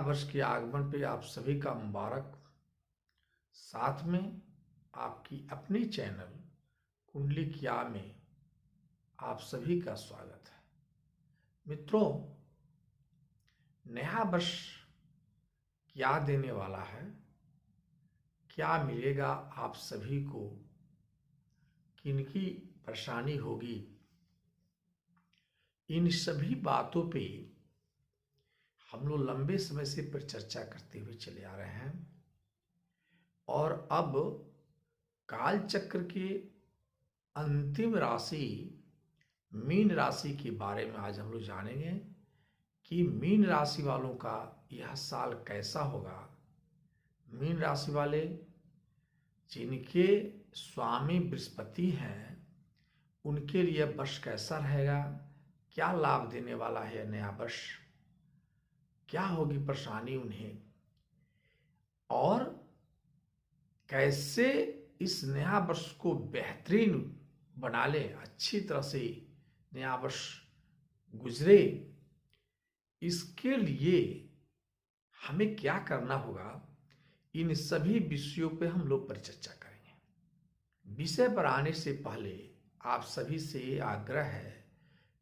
वर्ष के आगमन पे आप सभी का मुबारक। साथ में आपकी अपनी चैनल कुंडली क्या में आप सभी का स्वागत है। मित्रों, नया वर्ष क्या देने वाला है, क्या मिलेगा आप सभी को, किनकी परेशानी होगी, इन सभी बातों पे हम लोग लंबे समय से पर चर्चा करते हुए चले आ रहे हैं। और अब काल चक्र के अंतिम राशि मीन राशि के बारे में आज हम लोग जानेंगे कि मीन राशि वालों का यह साल कैसा होगा। मीन राशि वाले जिनके स्वामी बृहस्पति हैं, उनके लिए वर्ष कैसा रहेगा, क्या लाभ देने वाला है यह नया वर्ष, क्या होगी परेशानी उन्हें, और कैसे इस नया वर्ष को बेहतरीन बना ले, अच्छी तरह से नया वर्ष गुजरे। इसके लिए हमें क्या करना होगा, इन सभी विषयों पे हम लोग परिचर्चा करेंगे। विषय पर आने से पहले आप सभी से ये आग्रह है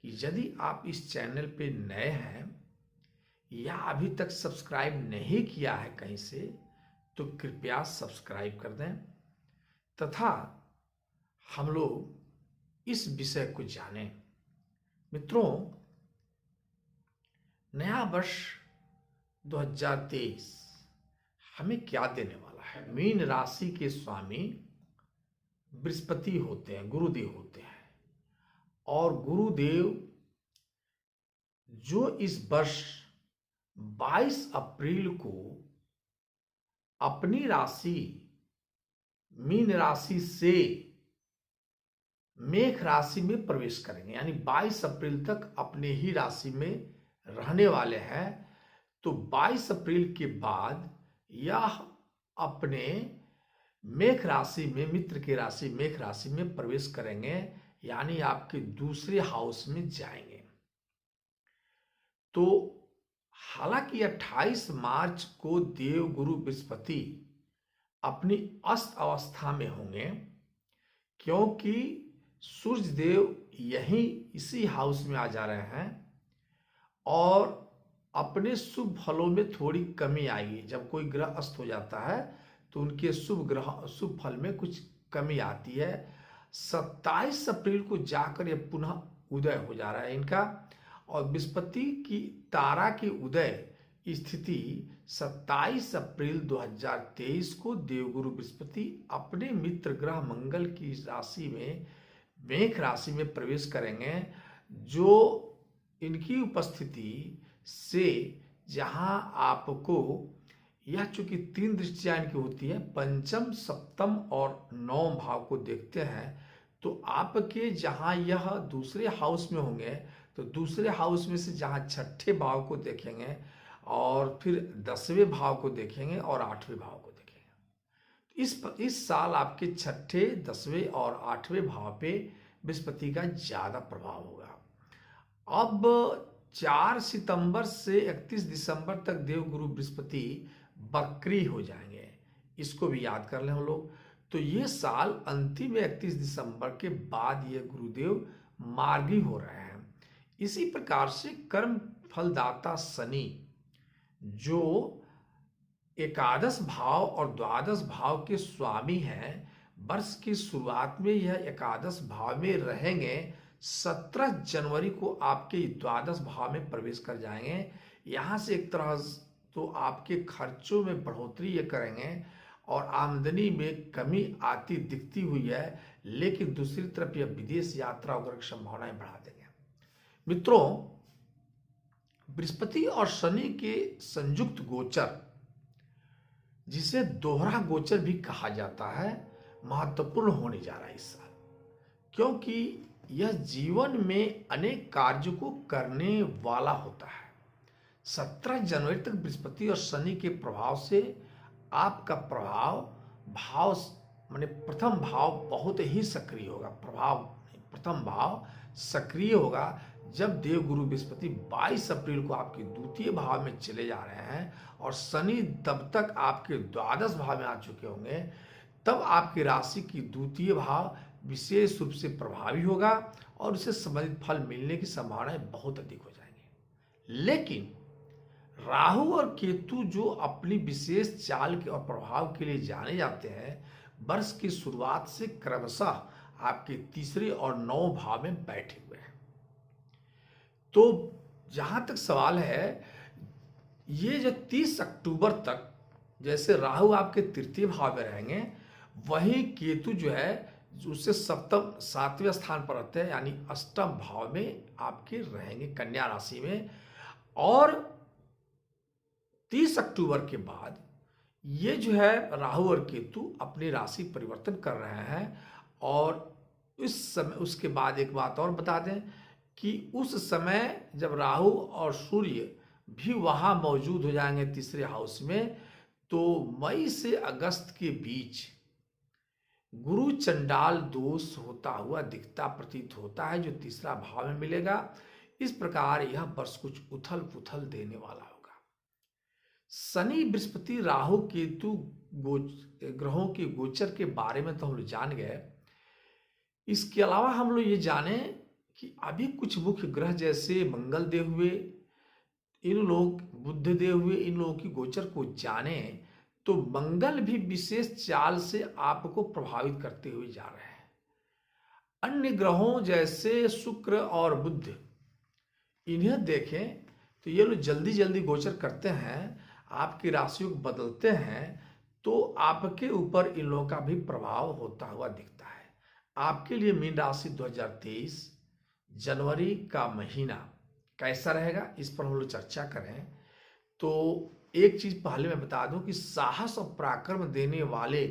कि यदि आप इस चैनल पे नए हैं या अभी तक सब्सक्राइब नहीं किया है कहीं से, तो कृपया सब्सक्राइब कर दें तथा हम लोग इस विषय को जानें। मित्रों, नया वर्ष 2023 हमें क्या देने वाला है। मीन राशि के स्वामी बृहस्पति होते हैं, गुरुदेव होते हैं, और गुरुदेव जो इस वर्ष 22 अप्रैल को अपनी राशि मीन राशि से मेष राशि में प्रवेश करेंगे, यानी 22 अप्रैल तक अपने ही राशि में रहने वाले हैं। तो 22 अप्रैल के बाद यह अपने मेष राशि में, मित्र की राशि मेष राशि में प्रवेश करेंगे, यानी आपके दूसरे हाउस में जाएंगे। तो हालांकि 28 मार्च को देव गुरु बृहस्पति अपनी अस्त अवस्था में होंगे, क्योंकि सूर्य देव यही इसी हाउस में आ जा रहे हैं और अपने शुभ फलों में थोड़ी कमी आएगी। जब कोई ग्रह अस्त हो जाता है तो उनके शुभ फल में कुछ कमी आती है। 27 अप्रैल को जाकर यह पुनः उदय हो जा रहा है इनका, और बृहस्पति की तारा की उदय स्थिति 27 अप्रैल 2023 को देवगुरु बृहस्पति अपने मित्र ग्रह मंगल की राशि में, मेष राशि में प्रवेश करेंगे, जो इनकी उपस्थिति से जहां आपको यह चूंकि 3 दृष्टियां इनकी होती है, पंचम, सप्तम और नवम भाव को देखते हैं, तो आपके जहां यह दूसरे हाउस में होंगे, तो दूसरे हाउस में से जहां छठे भाव को देखेंगे और फिर 10वें भाव को देखेंगे और 8वें भाव को देखेंगे। इस साल आपके छठे, 10वें और 8वें भाव पे बृहस्पति का ज्यादा प्रभाव होगा। अब 4 सितंबर से 31 दिसंबर तक देव गुरु बृहस्पति बकरी हो जाएंगे, इसको भी याद कर लें हम लोग। तो ये साल अंतिम 31 दिसंबर के बाद ये गुरुदेव मार्गी हो रहे हैं। इसी प्रकार से कर्म फलदाता शनि, जो एकादश भाव और द्वादश भाव के स्वामी हैं, वर्ष की शुरुआत में यह एकादश भाव में रहेंगे। 17 जनवरी को आपके द्वादश भाव में प्रवेश कर जाएंगे। यहां से एक तरह तो आपके खर्चों में बढ़ोतरी ये करेंगे और आमदनी में कमी आती दिखती हुई है, लेकिन दूसरी तरफ यह विदेश यात्रा वगैरह की संभावनाएं बढ़ा देंगे। मित्रों, बृहस्पति और शनि के संयुक्त गोचर, जिसे दोहरा गोचर भी कहा जाता है, महत्वपूर्ण होने जा रहा है इस साल, क्योंकि यह जीवन में अनेक कार्यों को करने वाला होता है। 17 जनवरी तक बृहस्पति और शनि के प्रभाव से आपका भाव माने प्रथम भाव बहुत ही सक्रिय होगा। प्रथम भाव सक्रिय होगा, जब देवगुरु बृहस्पति 22 अप्रैल को आपके द्वितीय भाव में चले जा रहे हैं और शनि तब तक आपके द्वादश भाव में आ चुके होंगे, तब आपकी राशि की द्वितीय भाव विशेष रूप से प्रभावी होगा और उसे संबंधित फल मिलने की संभावनाएं बहुत अधिक हो जाएंगी। लेकिन राहु और केतु जो अपनी विशेष चाल के और प्रभाव के लिए जाने जाते हैं, वर्ष की शुरुआत से क्रमशः आपके तीसरे और 9 भाव में बैठे हुए हैं। तो जहां तक सवाल है, ये जो 30 अक्टूबर तक जैसे राहु आपके तृतीय भाव में रहेंगे, वहीं केतु जो है उससे सप्तम 7वें स्थान पर रहते हैं, यानी अष्टम भाव में आपके रहेंगे कन्या राशि में। और 30 अक्टूबर के बाद ये जो है राहु और केतु अपनी राशि परिवर्तन कर रहे हैं। और इस समय उसके बाद एक बात और बता दें कि उस समय जब राहु और सूर्य भी वहां मौजूद हो जाएंगे तीसरे हाउस में, तो मई से अगस्त के बीच गुरु चंडाल दोष होता हुआ दिखता प्रतीत होता है, जो तीसरा भाव में मिलेगा। इस प्रकार यह वर्ष कुछ उथल पुथल देने वाला होगा। शनि बृहस्पति राहु केतु ग्रहों के गोचर के बारे में तो हम लोग जान गए। इसके अलावा हम लोग ये जाने कि अभी कुछ मुख्य ग्रह जैसे मंगल देव हुए, इन लोग बुध देव हुए, इन लोगों की गोचर को जाने तो मंगल भी विशेष चाल से आपको प्रभावित करते हुए जा रहे हैं। अन्य ग्रहों जैसे शुक्र और बुध, इन्हें देखें तो ये लोग जल्दी जल्दी गोचर करते हैं, आपकी राशियों को बदलते हैं, तो आपके ऊपर इन लोगों का भी प्रभाव होता हुआ दिखता है। आपके लिए मीन राशि 2023 जनवरी का महीना कैसा रहेगा, इस पर हम लोग चर्चा करें। तो एक चीज पहले मैं बता दूं कि साहस और पराक्रम देने वाले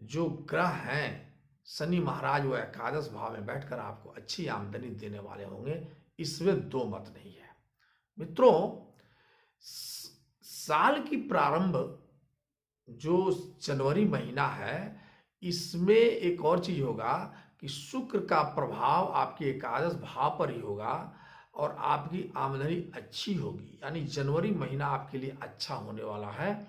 जो ग्रह हैं, शनि महाराज वो एकादश भाव में बैठकर आपको अच्छी आमदनी देने वाले होंगे, इसमें दो मत नहीं है। मित्रों, साल की प्रारंभ जो जनवरी महीना है, इसमें एक और चीज होगा कि शुक्र का प्रभाव आपके एकादश भाव पर ही होगा और आपकी आमदनी अच्छी होगी, यानी जनवरी महीना आपके लिए अच्छा होने वाला है।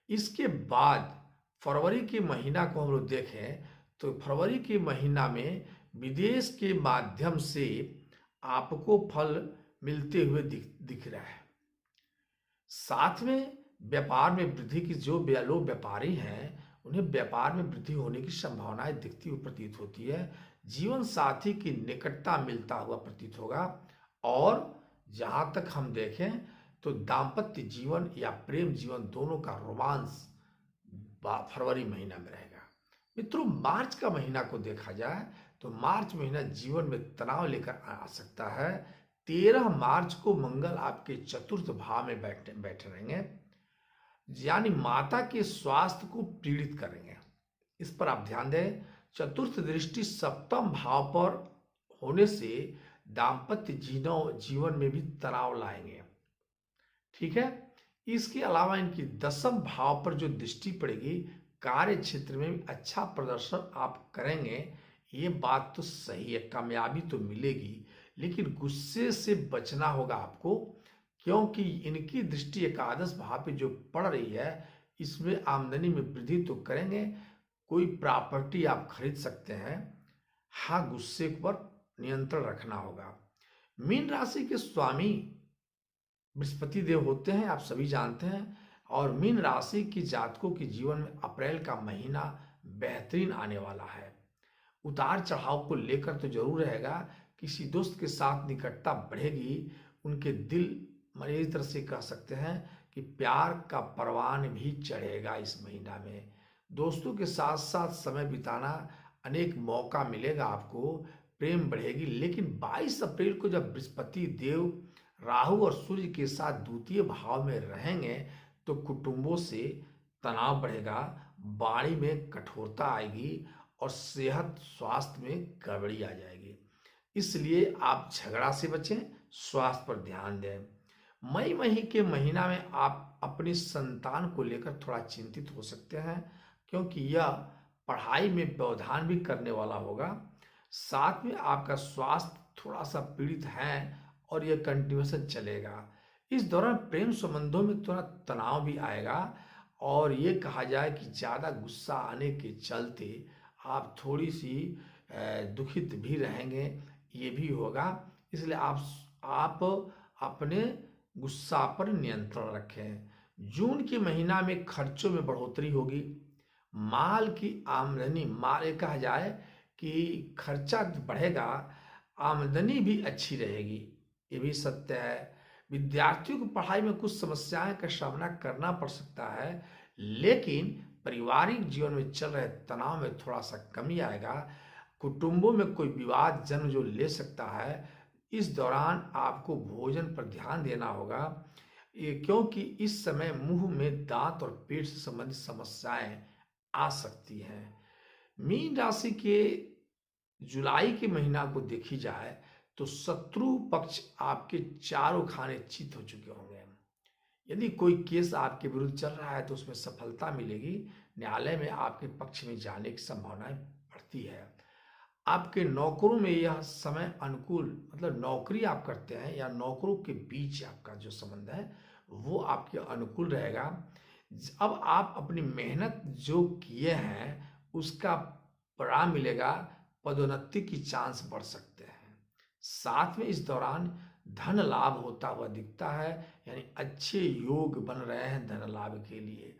इसके बाद फरवरी के महीना को हम लोग देखें तो फरवरी के महीना में विदेश के माध्यम से आपको फल मिलते हुए दिख रहा है। साथ में व्यापार में वृद्धि की, जो लोग व्यापारी हैं उन्हें व्यापार में वृद्धि होने की संभावनाएं दिखती हुई प्रतीत होती है। जीवन साथी की निकटता मिलता हुआ प्रतीत होगा। और जहां तक हम देखें तो दाम्पत्य जीवन या प्रेम जीवन दोनों का रोमांस फरवरी महीना में रहेगा। मित्रों, मार्च का महीना को देखा जाए तो मार्च महीना जीवन में तनाव लेकर आ सकता है। 13 मार्च को मंगल आपके चतुर्थ भाव में बैठे रहेंगे, यानी माता के स्वास्थ्य को पीड़ित करेंगे। इस पर आप ध्यान दें। चतुर्थ दृष्टि सप्तम भाव पर होने से दाम्पत्य जीवन में भी तनाव लाएंगे। ठीक है। इसके अलावा इनकी दसम भाव पर जो दृष्टि पड़ेगी, कार्य क्षेत्र में भी अच्छा प्रदर्शन आप करेंगे, ये बात तो सही है, कामयाबी तो मिलेगी, लेकिन गुस्से से बचना होगा आपको, क्योंकि इनकी दृष्टि एकादश भाव पे जो पड़ रही है, इसमें आमदनी में वृद्धि तो करेंगे, कोई प्रॉपर्टी आप खरीद सकते हैं। हाँ, गुस्से पर नियंत्रण रखना होगा। मीन राशि के स्वामी बृहस्पति देव होते हैं, आप सभी जानते हैं। और मीन राशि की जातकों के जीवन में अप्रैल का महीना बेहतरीन आने वाला है। उतार चढ़ाव को लेकर तो जरूर रहेगा। किसी दोस्त के साथ निकटता बढ़ेगी, उनके दिल इस तरह से कह सकते हैं कि प्यार का परवान भी चढ़ेगा। इस महीना में दोस्तों के साथ साथ समय बिताना, अनेक मौका मिलेगा आपको, प्रेम बढ़ेगी। लेकिन 22 अप्रैल को जब बृहस्पति देव राहु और सूर्य के साथ द्वितीय भाव में रहेंगे तो कुटुंबों से तनाव बढ़ेगा, वाणी में कठोरता आएगी और सेहत स्वास्थ्य में गड़बड़ी आ जाएगी। इसलिए आप झगड़ा से बचें, स्वास्थ्य पर ध्यान दें। मई के महीना में आप अपनी संतान को लेकर थोड़ा चिंतित हो सकते हैं, क्योंकि यह पढ़ाई में व्यवधान भी करने वाला होगा। साथ में आपका स्वास्थ्य थोड़ा सा पीड़ित हैं और यह कंटिन्यूसन चलेगा। इस दौरान प्रेम संबंधों में थोड़ा तनाव भी आएगा और ये कहा जाए कि ज़्यादा गुस्सा आने के चलते आप थोड़ी सी दुखित भी रहेंगे, ये भी होगा। इसलिए आप अपने गुस्सा पर नियंत्रण रखें। जून के महीना में खर्चों में बढ़ोतरी होगी। माल की आमदनी, माल ये कहा जाए कि खर्चा बढ़ेगा, आमदनी भी अच्छी रहेगी, ये भी सत्य है। विद्यार्थियों को पढ़ाई में कुछ समस्याएं का सामना करना पड़ सकता है, लेकिन पारिवारिक जीवन में चल रहे तनाव में थोड़ा सा कमी आएगा। कुटुंबों में कोई विवाद जन्म जो ले सकता है, इस दौरान आपको भोजन पर ध्यान देना होगा, क्योंकि इस समय मुंह में दांत और पेट से संबंधित समस्याएं आ सकती हैं। मीन राशि के जुलाई के महीना को देखी जाए तो शत्रु पक्ष आपके चारों खाने चित हो चुके होंगे। यदि कोई केस आपके विरुद्ध चल रहा है तो उसमें सफलता मिलेगी। न्यायालय में आपके पक्ष में जाने की संभावनाएं बढ़ती है। आपके नौकरों में यह समय अनुकूल, मतलब नौकरी आप करते हैं या नौकरों के बीच आपका जो संबंध है वो आपके अनुकूल रहेगा। अब आप अपनी मेहनत जो किए हैं उसका परिणाम मिलेगा, पदोन्नति की चांस बढ़ सकते हैं। साथ में इस दौरान धन लाभ होता हुआ दिखता है, यानी अच्छे योग बन रहे हैं धन लाभ के लिए।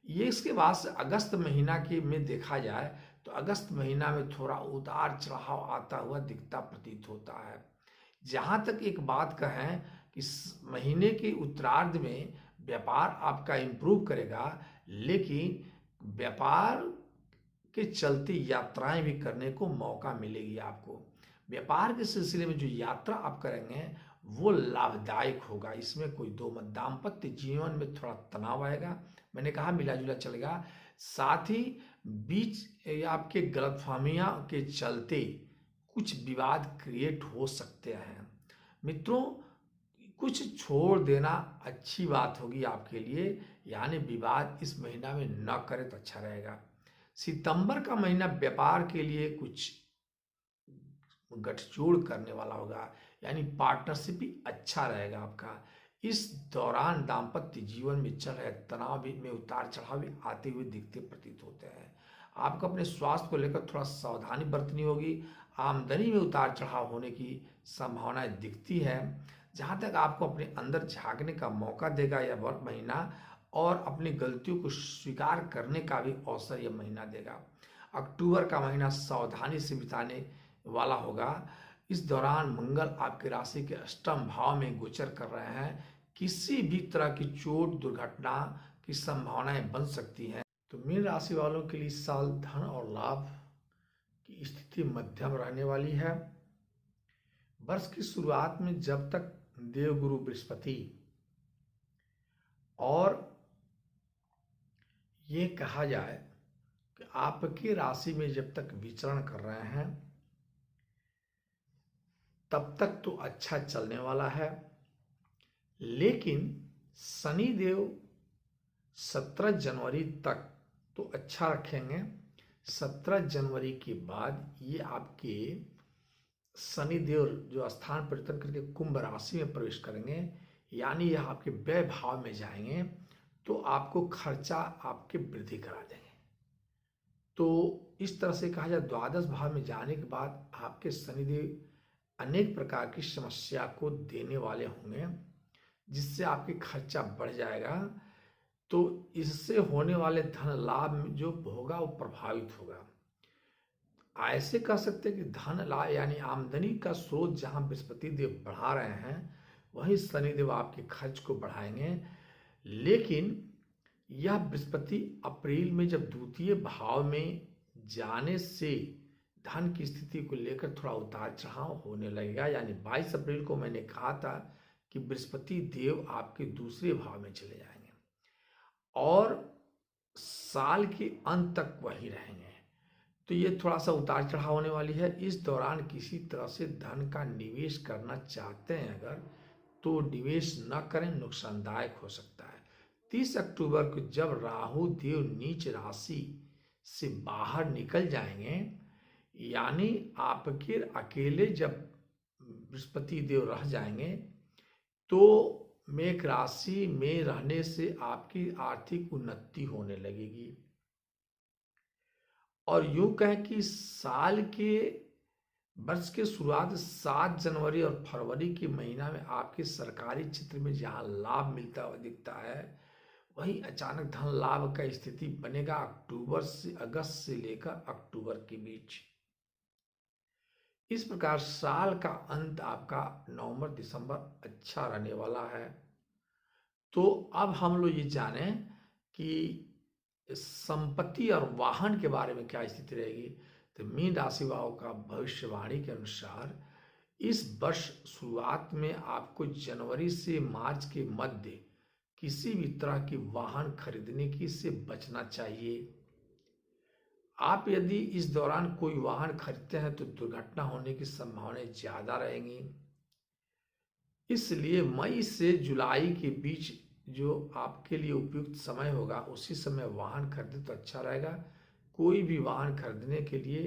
ये इसके बाद से अगस्त महीना के में देखा जाए तो अगस्त महीना में थोड़ा उतार चढ़ाव आता हुआ दिखता प्रतीत होता है। जहाँ तक एक बात कहें कि महीने के उत्तरार्ध में व्यापार आपका इम्प्रूव करेगा, लेकिन व्यापार के चलते यात्राएं भी करने को मौका मिलेगी आपको। व्यापार के सिलसिले में जो यात्रा आप करेंगे वो लाभदायक होगा, इसमें कोई दो मत। दाम्पत्य जीवन में थोड़ा तनाव आएगा, मैंने कहा मिला जुला चलेगा। साथ ही बीच आपके गलतफहमियां के चलते कुछ विवाद क्रिएट हो सकते हैं। मित्रों, कुछ छोड़ देना अच्छी बात होगी आपके लिए, यानी विवाद इस महीना में न करें तो अच्छा रहेगा। सितंबर का महीना व्यापार के लिए कुछ गठजोड़ करने वाला होगा, यानी पार्टनरशिप भी अच्छा रहेगा आपका। इस दौरान दाम्पत्य जीवन में चल रहे तनाव में उतार चढ़ाव भी आते हुए दिखते प्रतीत होते हैं। आपको अपने स्वास्थ्य को लेकर थोड़ा सावधानी बरतनी होगी। आमदनी में उतार चढ़ाव होने की संभावनाएं दिखती है। जहाँ तक आपको अपने अंदर झांकने का मौका देगा यह महीना, और अपनी गलतियों को स्वीकार करने का भी अवसर यह महीना देगा। अक्टूबर का महीना सावधानी से बिताने वाला होगा। इस दौरान मंगल आपके राशि के अष्टम भाव में गोचर कर रहे हैं। किसी भी तरह की चोट दुर्घटना की संभावनाएं बन सकती हैं। तो मीन राशि वालों के लिए इस साल धन और लाभ की स्थिति मध्यम रहने वाली है। वर्ष की शुरुआत में जब तक देवगुरु बृहस्पति और ये कहा जाए कि आपकी राशि में जब तक विचरण कर रहे हैं तब तक तो अच्छा चलने वाला है, लेकिन शनिदेव 17 जनवरी तक तो अच्छा रखेंगे। 17 जनवरी के बाद ये आपके शनिदेव जो स्थान परिवर्तन करके कुंभ राशि में प्रवेश करेंगे, यानी यह आपके व्यय भाव में जाएंगे, तो आपको खर्चा आपके वृद्धि करा देंगे। तो इस तरह से कहा जाए द्वादश भाव में जाने के बाद आपके शनिदेव अनेक प्रकार की समस्या को देने वाले होंगे, जिससे आपकी खर्चा बढ़ जाएगा। तो इससे होने वाले धन लाभ जो होगा वो प्रभावित होगा। ऐसे कह सकते हैं कि धन लाभ यानी आमदनी का स्रोत जहां बृहस्पति देव बढ़ा रहे हैं, वहीं शनिदेव आपके खर्च को बढ़ाएंगे। लेकिन यह बृहस्पति अप्रैल में जब द्वितीय भाव में जाने से धन की स्थिति को लेकर थोड़ा उतार चढ़ाव होने लगेगा। यानी 22 अप्रैल को मैंने कहा था कि बृहस्पति देव आपके दूसरे भाव में चले जाएंगे और साल के अंत तक वही रहेंगे। तो ये थोड़ा सा उतार चढ़ाव होने वाली है। इस दौरान किसी तरह से धन का निवेश करना चाहते हैं अगर, तो निवेश न करें, नुकसानदायक हो सकता है। 30 अक्टूबर को जब राहु देव नीच राशि से बाहर निकल जाएंगे, यानी आपके अकेले जब बृहस्पति देव रह जाएंगे तो मेष राशि में रहने से आपकी आर्थिक उन्नति होने लगेगी। और यूं कहें कि साल के वर्ष के शुरुआत 7 जनवरी और फरवरी के महीना में आपके सरकारी क्षेत्र में जहां लाभ मिलता हुआ दिखता है, वहीं अचानक धन लाभ का स्थिति बनेगा अक्टूबर से अगस्त से लेकर अक्टूबर के बीच। इस प्रकार साल का अंत आपका नवंबर दिसंबर अच्छा रहने वाला है। तो अब हम लोग ये जानें कि संपत्ति और वाहन के बारे में क्या स्थिति रहेगी। तो मीन राशि वालों का भविष्यवाणी के अनुसार इस वर्ष शुरुआत में आपको जनवरी से मार्च के मध्य किसी भी तरह की वाहन खरीदने की से बचना चाहिए। आप यदि इस दौरान कोई वाहन खरीदते हैं तो दुर्घटना होने की संभावनाएं ज्यादा रहेंगी। इसलिए मई से जुलाई के बीच जो आपके लिए उपयुक्त समय होगा उसी समय वाहन खरीदे तो अच्छा रहेगा। कोई भी वाहन खरीदने के लिए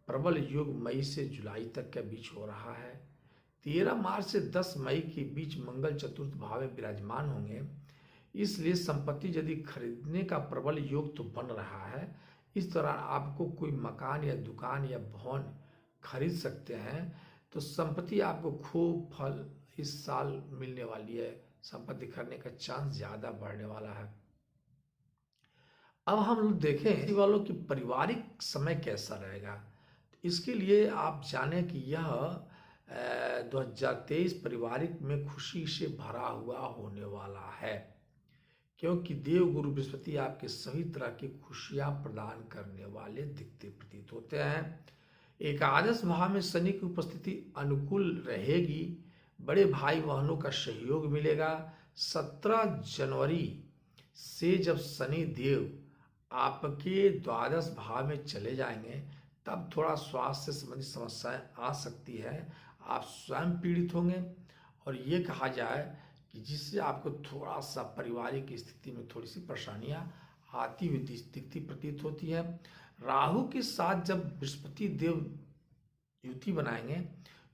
प्रबल योग मई से जुलाई तक के बीच हो रहा है। 13 मार्च से 10 मई के बीच मंगल चतुर्थ भाव में विराजमान होंगे, इसलिए संपत्ति यदि खरीदने का प्रबल योग तो बन रहा है। इस दौरान आपको कोई मकान या दुकान या भवन खरीद सकते हैं। तो संपत्ति आपको खूब फल इस साल मिलने वाली है, संपत्ति खरीदने का चांस ज्यादा बढ़ने वाला है। अब हम लोग देखें वालों की पारिवारिक समय कैसा रहेगा। तो इसके लिए आप जानें कि यह 2023 पारिवारिक में खुशी से भरा हुआ होने वाला है, क्योंकि देव गुरु बृहस्पति आपके सभी तरह की खुशियां प्रदान करने वाले दिखते प्रतीत होते हैं। एकादश भाव में शनि की उपस्थिति अनुकूल रहेगी। बड़े भाई बहनों का सहयोग मिलेगा। 17 जनवरी से जब शनि देव आपके द्वादश भाव में चले जाएंगे तब थोड़ा स्वास्थ्य से संबंधित समस्याएं आ सकती है। आप स्वयं पीड़ित होंगे और ये कहा जाए कि जिससे आपको थोड़ा सा पारिवारिक स्थिति में थोड़ी सी परेशानियां आती हुई दिखती प्रतीत होती है। राहु के साथ जब बृहस्पति देव युति बनाएंगे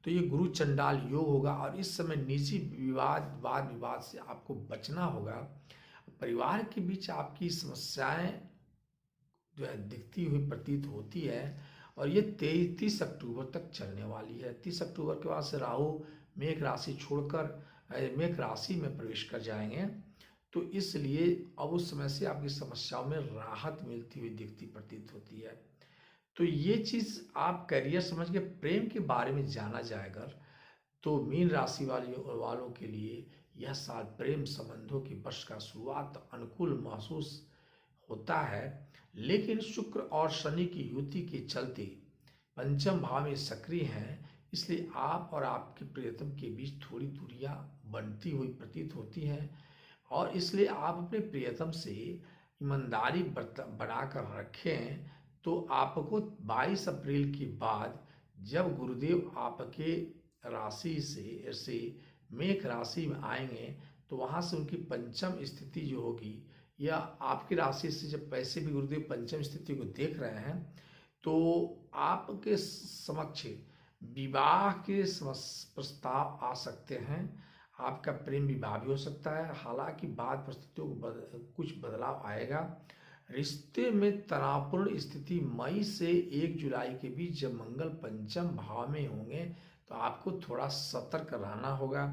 तो ये गुरु चंडाल योग होगा और इस समय निजी विवाद वाद विवाद से आपको बचना होगा। परिवार के बीच आपकी समस्याएं जो है दिखती हुई प्रतीत होती है और ये 30 अक्टूबर तक चलने वाली है। 30 अक्टूबर के बाद से राहु मेष राशि छोड़कर मेष राशि में प्रवेश कर जाएंगे, तो इसलिए अब उस समय से आपकी समस्याओं में राहत मिलती हुई दिखती प्रतीत होती है। तो ये चीज आप करियर समझ के प्रेम के बारे में जाना जाएगा तो मीन राशि वालों के लिए यह साल प्रेम संबंधों की वर्ष का शुरुआत अनुकूल महसूस होता है, लेकिन शुक्र और शनि की युति के चलते पंचम भाव में सक्रिय हैं, इसलिए आप और आपके प्रियतम के बीच थोड़ी दूरियां बनती हुई प्रतीत होती हैं और इसलिए आप अपने प्रियतम से ईमानदारी बनाकर रखें। तो आपको 22 अप्रैल के बाद जब गुरुदेव आपके राशि से मेष राशि में आएंगे तो वहां से उनकी पंचम स्थिति जो होगी या आपकी राशि से जब पैसे भी गुरुदेव पंचम स्थिति को देख रहे हैं तो आपके समक्ष विवाह के प्रस्ताव आ सकते हैं। आपका प्रेम विवाह भी हो सकता है, हालांकि बाद परिस्थितियों को कुछ बदलाव आएगा। रिश्ते में तनावपूर्ण स्थिति मई से 1 जुलाई के बीच जब मंगल पंचम भाव में होंगे तो आपको थोड़ा सतर्क रहना होगा।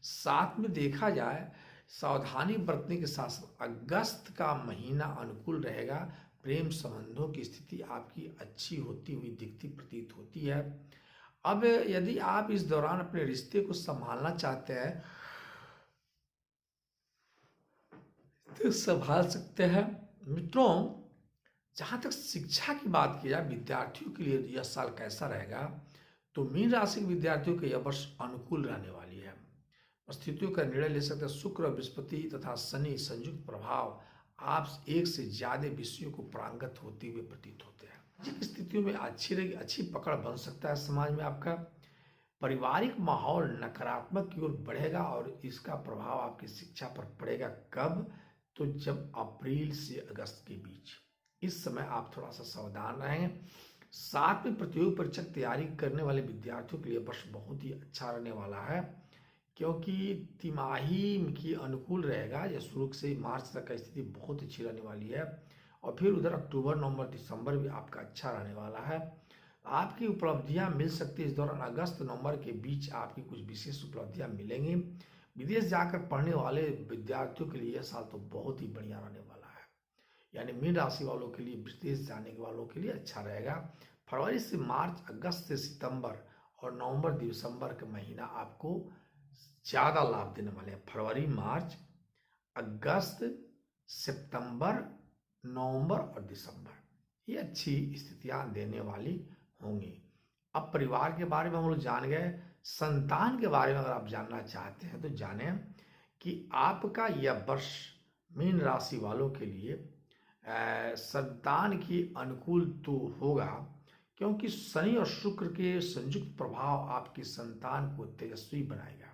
साथ में देखा जाए सावधानी बरतने के साथ अगस्त का महीना अनुकूल रहेगा। प्रेम संबंधों की स्थिति आपकी अच्छी होती हुई दिखती प्रतीत होती है। अब यदि आप इस दौरान अपने रिश्ते को संभालना चाहते हैं तो संभाल सकते हैं। मित्रों, जहां तक शिक्षा की बात की जाए विद्यार्थियों के लिए यह साल कैसा रहेगा, तो मीन राशि के विद्यार्थियों के यह वर्ष अनुकूल रहने वाली है। स्थितियों का निर्णय ले सकते हैं। शुक्र बृहस्पति तथा शनि संयुक्त प्रभाव आप एक से ज्यादा विषयों को प्रांगत होते हुए प्रतीत होते हैं। जिन स्थितियों में अच्छी पकड़ बन सकता है समाज में आपका पारिवारिक माहौल नकारात्मक की ओर बढ़ेगा और इसका प्रभाव आपकी शिक्षा पर पड़ेगा। कब? तो जब अप्रैल से अगस्त के बीच, इस समय आप थोड़ा सा सावधान रहें। साथ में प्रतियोगी परीक्षा की तैयारी करने वाले विद्यार्थियों के लिए वर्ष बहुत ही अच्छा रहने वाला है, क्योंकि तिमाही की अनुकूल रहेगा। या शुरू से मार्च तक की स्थिति बहुत अच्छी रहने वाली है, और फिर उधर अक्टूबर, नवंबर, दिसंबर भी आपका अच्छा रहने वाला है। आपकी उपलब्धियां मिल सकती है इस दौरान। अगस्त नवंबर के बीच आपकी कुछ विशेष उपलब्धियां मिलेंगी। विदेश जाकर पढ़ने वाले विद्यार्थियों के लिए यह साल तो बहुत ही बढ़िया रहने वाला है। यानी मीन राशि वालों के लिए, विदेश जाने के वालों के लिए अच्छा रहेगा। फरवरी से मार्च, अगस्त से सितंबर और नवंबर दिसंबर का महीना आपको ज़्यादा लाभ देने वाले हैं। फरवरी, मार्च, अगस्त, सितंबर, नवंबर और दिसंबर, ये अच्छी स्थितियां देने वाली होंगी। अब परिवार के बारे में हम लोग जान गए। संतान के बारे में अगर आप जानना चाहते हैं तो जानें कि आपका यह वर्ष मीन राशि वालों के लिए संतान की अनुकूल तो होगा, क्योंकि शनि और शुक्र के संयुक्त प्रभाव आपकी संतान को तेजस्वी बनाएगा।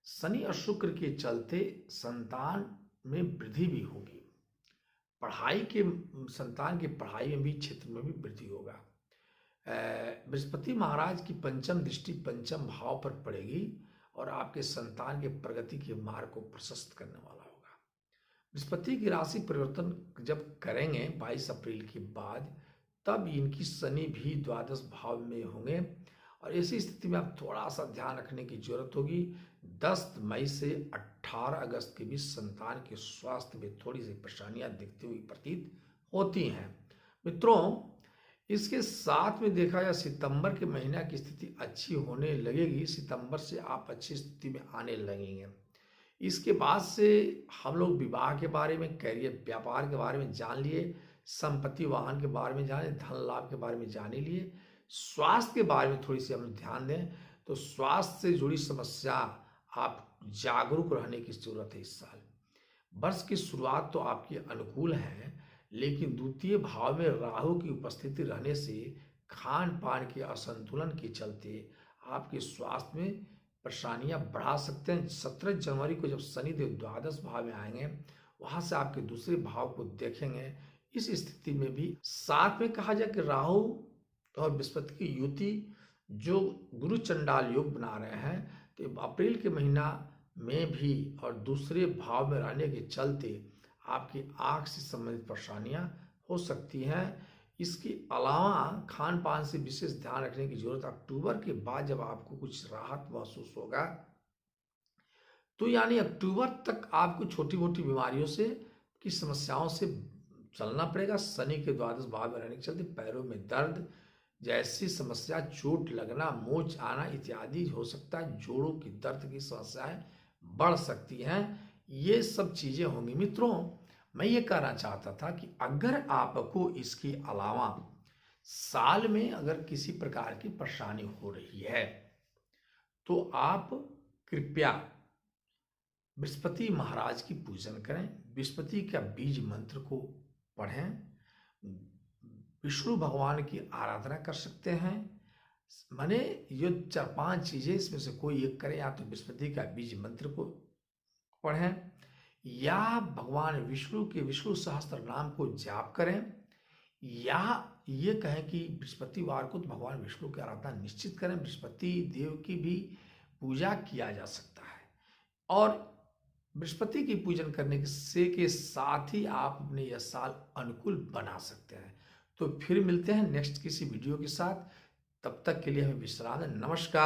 शनि और शुक्र के चलते संतान में वृद्धि भी होगी। पढ़ाई के संतान की पढ़ाई में भी, क्षेत्र में भी वृद्धि होगा। बृहस्पति महाराज की पंचम दृष्टि पंचम भाव पर पड़ेगी और आपके संतान के प्रगति के मार्ग को प्रशस्त करने वाला होगा। बृहस्पति की राशि परिवर्तन जब करेंगे 22 अप्रैल के बाद, तब इनकी शनि भी द्वादश भाव में होंगे, और ऐसी स्थिति में आप थोड़ा सा ध्यान रखने की जरूरत होगी। 10 मई से 18 अगस्त के बीच संतान के स्वास्थ्य में थोड़ी सी परेशानियां दिखती हुई प्रतीत होती हैं। मित्रों, इसके साथ में देखा जाए सितंबर के महीना की स्थिति अच्छी होने लगेगी। सितंबर से आप अच्छी स्थिति में आने लगेंगे। इसके बाद से हम लोग विवाह के बारे में, कैरियर, व्यापार के बारे में जान लिए, संपत्ति, वाहन के बारे में जाने, धन लाभ के बारे में जाने लिए। स्वास्थ्य के बारे में थोड़ी सी हम ध्यान दें तो स्वास्थ्य से जुड़ी समस्या आप जागरूक रहने की जरूरत है। इस साल वर्ष की शुरुआत तो आपकी अनुकूल है, लेकिन द्वितीय भाव में राहु की उपस्थिति रहने से खान पान के असंतुलन के चलते आपके स्वास्थ्य में परेशानियां बढ़ा सकते हैं। 17 जनवरी को जब शनिदेव द्वादश भाव में आएंगे, वहां से आपके दूसरे भाव को देखेंगे। इस स्थिति में भी साथ में कहा जाए कि राहु और बृहस्पति की युति जो गुरु चंडाल योग बना रहे हैं, तो अप्रैल के महीना में भी और दूसरे भाव में रहने के चलते आपकी आंख से संबंधित परेशानियां हो सकती हैं। इसके अलावा खान पान से विशेष ध्यान रखने की जरूरत। अक्टूबर के बाद जब आपको कुछ राहत महसूस होगा, तो यानी अक्टूबर तक आपको छोटी मोटी बीमारियों से की समस्याओं से चलना पड़ेगा। शनि के द्वादश भाव में रहने के चलते पैरों में दर्द जैसी समस्या, चोट लगना, मोच आना इत्यादि हो सकता है। जोड़ों की दर्द की समस्याएं बढ़ सकती हैं। ये सब चीजें होंगी। मित्रों, मैं ये कहना चाहता था कि अगर आपको इसके अलावा साल में अगर किसी प्रकार की परेशानी हो रही है, तो आप कृपया बृहस्पति महाराज की पूजन करें, बृहस्पति का बीज मंत्र को पढ़ें, विष्णु भगवान की आराधना कर सकते हैं। माने ये 4-5 चीजें इसमें से कोई एक करें। या तो बृहस्पति का बीज मंत्र को पढ़ें, या भगवान विष्णु के विष्णु सहस्त्र नाम को जाप करें, या ये कहें कि बृहस्पतिवार को तो भगवान विष्णु की आराधना निश्चित करें। बृहस्पति देव की भी पूजा किया जा सकता है, और बृहस्पति की पूजन करने के साथ ही आप अपने यह साल अनुकूल बना सकते हैं। तो फिर मिलते हैं नेक्स्ट किसी वीडियो के साथ। तब तक के लिए हमें विश्राम दें। नमस्कार।